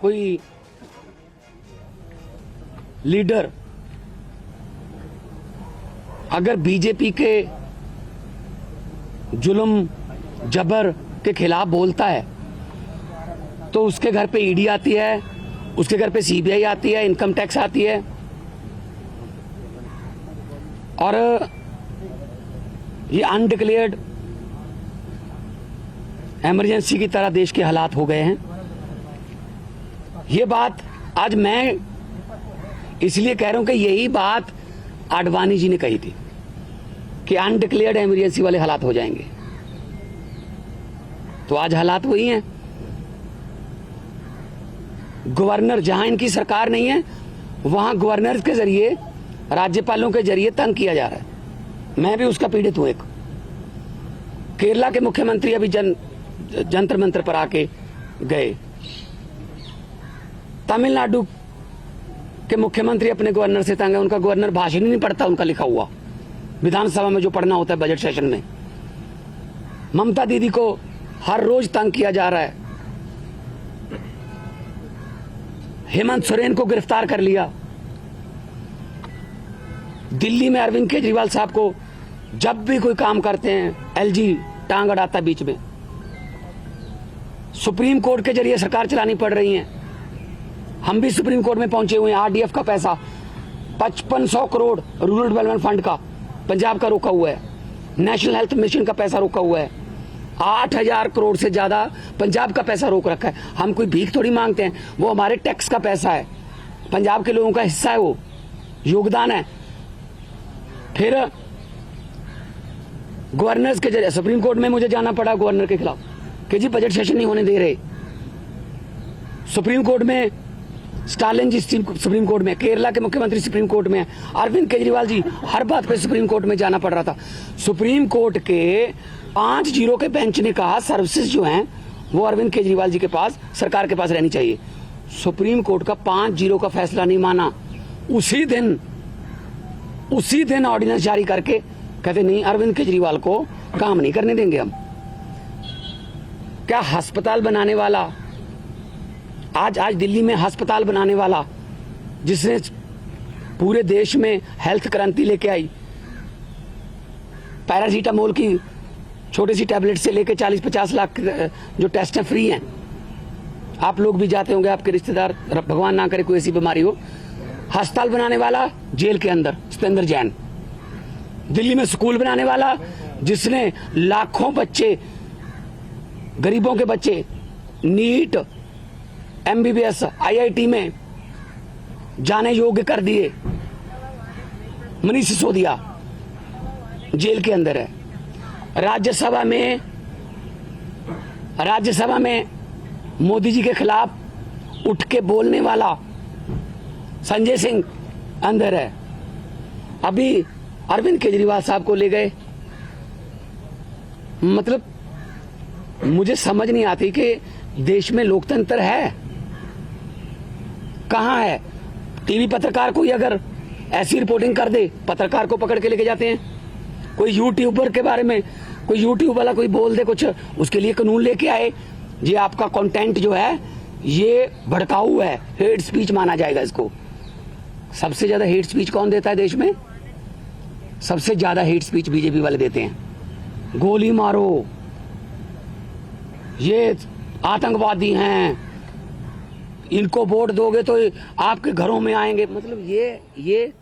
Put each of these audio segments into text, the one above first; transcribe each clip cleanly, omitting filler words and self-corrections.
कोई लीडर अगर बीजेपी के जुल्म जबर के खिलाफ बोलता है तो उसके घर पे ईडी आती है, उसके घर पे सीबीआई आती है, इनकम टैक्स आती है। और ये अनडिक्लेयर्ड इमरजेंसी की तरह देश के हालात हो गए हैं। ये बात आज मैं इसलिए कह रहा हूं कि यही बात आडवाणी जी ने कही थी कि अनडिक्लेयर्ड इमरजेंसी वाले हालात हो जाएंगे। तो आज हालात वही हैं। गवर्नर, जहां इनकी सरकार नहीं है वहां गवर्नर के जरिए, राज्यपालों के जरिए तंग किया जा रहा है। मैं भी उसका पीड़ित हूं। एक केरला के मुख्यमंत्री अभी जंतर मंतर पर आके गए। तमिलनाडु के मुख्यमंत्री अपने गवर्नर से तंग है। उनका गवर्नर भाषण ही नहीं पढ़ता, उनका लिखा हुआ विधानसभा में जो पढ़ना होता है बजट सेशन में। ममता दीदी को हर रोज तंग किया जा रहा है। हेमंत सोरेन को गिरफ्तार कर लिया। दिल्ली में अरविंद केजरीवाल साहब को जब भी कोई काम करते हैं एलजी टांग अड़ाता बीच में। सुप्रीम कोर्ट के जरिए सरकार चलानी पड़ रही है। हम भी सुप्रीम कोर्ट में पहुंचे हुए हैं। आरडीएफ का पैसा 5500 करोड़ रूरल डेवलपमेंट फंड का पंजाब का रोका हुआ है। नेशनल हेल्थ मिशन का पैसा रोका हुआ है। 8000 करोड़ से ज्यादा पंजाब का पैसा रोक रखा है। हम कोई भीख थोड़ी मांगते हैं, वो हमारे टैक्स का पैसा है, पंजाब के लोगों का हिस्सा है, वो योगदान है। फिर गवर्नर्स के जरिए सुप्रीम कोर्ट में मुझे जाना पड़ा गवर्नर के खिलाफ कि जी बजट सेशन नहीं होने दे रहे। सुप्रीम कोर्ट में स्टालिन जी सुप्रीम कोर्ट में, केरला के मुख्यमंत्री सुप्रीम कोर्ट में, अरविंद केजरीवाल जी, हर बात पे सुप्रीम कोर्ट में जाना पड़ रहा था। सुप्रीम कोर्ट के 5-0 के बेंच ने कहा सर्विसेज जो हैं वो अरविंद केजरीवाल जी के पास, सरकार के पास रहनी चाहिए। सुप्रीम कोर्ट का 5-0 का फैसला नहीं माना। उसी दिन ऑर्डिनेंस जारी करके कहते नहीं, अरविंद केजरीवाल को काम नहीं करने देंगे हम। क्या अस्पताल बनाने वाला, आज दिल्ली में अस्पताल बनाने वाला जिसने पूरे देश में हेल्थ क्रांति लेके आई, पैरासीटामोल की छोटी सी टैबलेट से लेके 40-50 लाख जो टेस्ट हैं फ्री हैं। आप लोग भी जाते होंगे, आपके रिश्तेदार, भगवान ना करे कोई ऐसी बीमारी हो। अस्पताल बनाने वाला जेल के अंदर सतेंद्र जैन। दिल्ली में स्कूल बनाने वाला जिसने लाखों बच्चे, गरीबों के बच्चे नीट, एमबीबीएस, आईआईटी में जाने योग्य कर दिए, मनीष सिसोदिया जेल के अंदर है। राज्यसभा में मोदी जी के खिलाफ उठ के बोलने वाला संजय सिंह अंदर है। अभी अरविंद केजरीवाल साहब को ले गए। मतलब मुझे समझ नहीं आती कि देश में लोकतंत्र है कहां है। टीवी पत्रकार कोई अगर ऐसी रिपोर्टिंग कर दे, पत्रकार को पकड़ के लेके जाते हैं। कोई यूट्यूबर के बारे में, कोई यूट्यूब वाला कोई बोल दे कुछ, उसके लिए कानून लेके आए, ये आपका कंटेंट जो है ये भड़काऊ है, हेट स्पीच माना जाएगा इसको। सबसे ज्यादा हेट स्पीच कौन देता है देश में? सबसे ज्यादा हेट स्पीच बीजेपी वाले देते हैं। गोली मारो, ये आतंकवादी हैं, इनको वोट दोगे तो आपके घरों में आएंगे। मतलब ये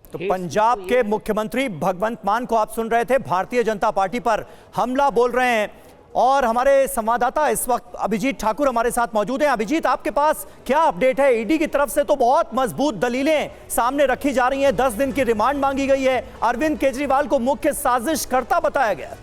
तो पंजाब के मुख्यमंत्री भगवंत मान को आप सुन रहे थे, भारतीय जनता पार्टी पर हमला बोल रहे हैं। और हमारे संवाददाता इस वक्त अभिजीत ठाकुर हमारे साथ मौजूद हैं। अभिजीत, आपके पास क्या अपडेट है? ईडी की तरफ से तो बहुत मजबूत दलीलें सामने रखी जा रही हैं, 10 दिन की रिमांड मांगी गई है, अरविंद केजरीवाल को मुख्य साजिशकर्ता बताया गया।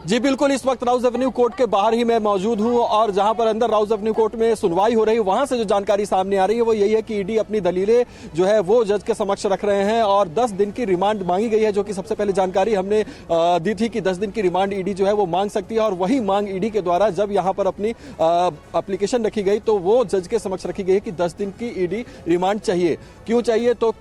जी बिल्कुल, इस वक्त राउज एवेन्यू कोर्ट के बाहर ही मैं मौजूद हूं और जहां पर अंदर राउज एवेन्यू कोर्ट में सुनवाई हो रही है, वहां से जो जानकारी सामने आ रही है वो यही है कि ईडी अपनी दलीलें जो है वो जज के समक्ष रख रहे हैं और 10 दिन की रिमांड मांगी गई है, जो कि सबसे पहले जानकारी हमने दी थी कि 10 दिन की रिमांड ईडी जो है वो मांग सकती है। और वही मांग ईडी के द्वारा जब यहाँ पर अपनी एप्लीकेशन रखी गई तो वो जज के समक्ष रखी गई कि 10 दिन की ईडी रिमांड चाहिए। क्यों चाहिए? तो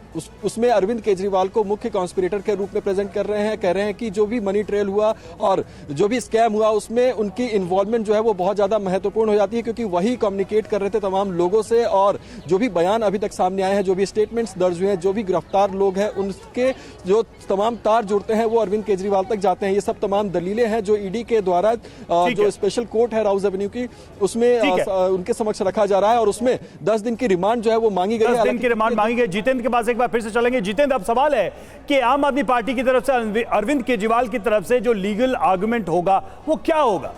उसमें अरविंद केजरीवाल को मुख्य कॉन्स्पिरेटर के रूप में प्रेजेंट कर रहे हैं, कह रहे हैं कि जो भी मनी ट्रेल हुआ और जो भी स्कैम हुआ उसमें उनकी इन्वॉल्वमेंट जो है वो बहुत ज्यादा महत्वपूर्ण हो जाती है, क्योंकि वही कम्युनिकेट कर रहे थे तमाम लोगों से। और जो भी बयान अभी तक सामने आए हैं, जो भी स्टेटमेंट्स दर्ज हुए हैं, जो भी गिरफ्तार लोग हैं, उनके जो तमाम तार जुड़ते हैं वो अरविंद केजरीवाल तक जाते हैं। ये सब तमाम दलीलें हैं जो ईडी के द्वारा जो स्पेशल कोर्ट है राउज एवेन्यू की, उसमें उनके समक्ष रखा जा रहा है और उसमें 10 दिन की रिमांड जो है वो मांगी गई है। 10 दिन की रिमांड मांगी गई। जितेंद्र के पास एक बार फिर से चलेंगे। जितेंद्र, अब सवाल है कि आम आदमी पार्टी की तरफ से अरविंद केजरीवाल की तरफ से जो लीगल आर्गुमेंट होगा वो क्या होगा?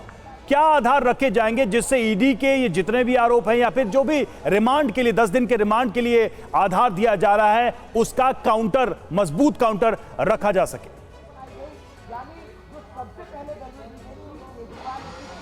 क्या आधार रखे जाएंगे जिससे ईडी के ये जितने भी आरोप हैं या फिर जो भी रिमांड के लिए 10 दिन के रिमांड के लिए आधार दिया जा रहा है उसका काउंटर, मजबूत काउंटर रखा जा सके?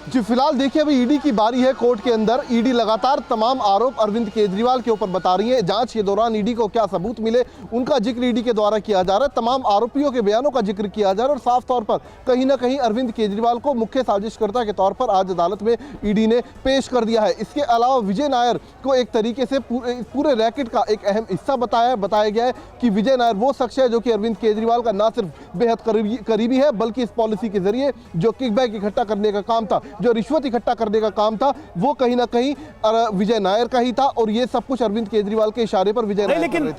जी फिलहाल देखिए, अभी ईडी की बारी है कोर्ट के अंदर। ईडी लगातार तमाम आरोप अरविंद केजरीवाल के ऊपर बता रही है। जांच के दौरान ईडी को क्या सबूत मिले उनका जिक्र ईडी के द्वारा किया जा रहा है, तमाम आरोपियों के बयानों का जिक्र किया जा रहा है और साफ तौर पर कहीं ना कहीं अरविंद केजरीवाल को मुख्य साजिशकर्ता के तौर पर आज अदालत में ईडी ने पेश कर दिया है। इसके अलावा विजय नायर को एक तरीके से पूरे रैकेट का एक अहम हिस्सा बताया गया है कि विजय नायर वो शख्स है जो कि अरविंद केजरीवाल का न सिर्फ बेहद करीबी है बल्कि इस पॉलिसी के जरिए जो किकबैक इकट्ठा करने का काम था, जो रिश्वत इकट्ठा करने का काम था, वो कहीं ना कहीं विजय नायर का ही था और ये सब कुछ अरविंद केजरीवाल के इशारे पर विजय नायर कर रहे थे।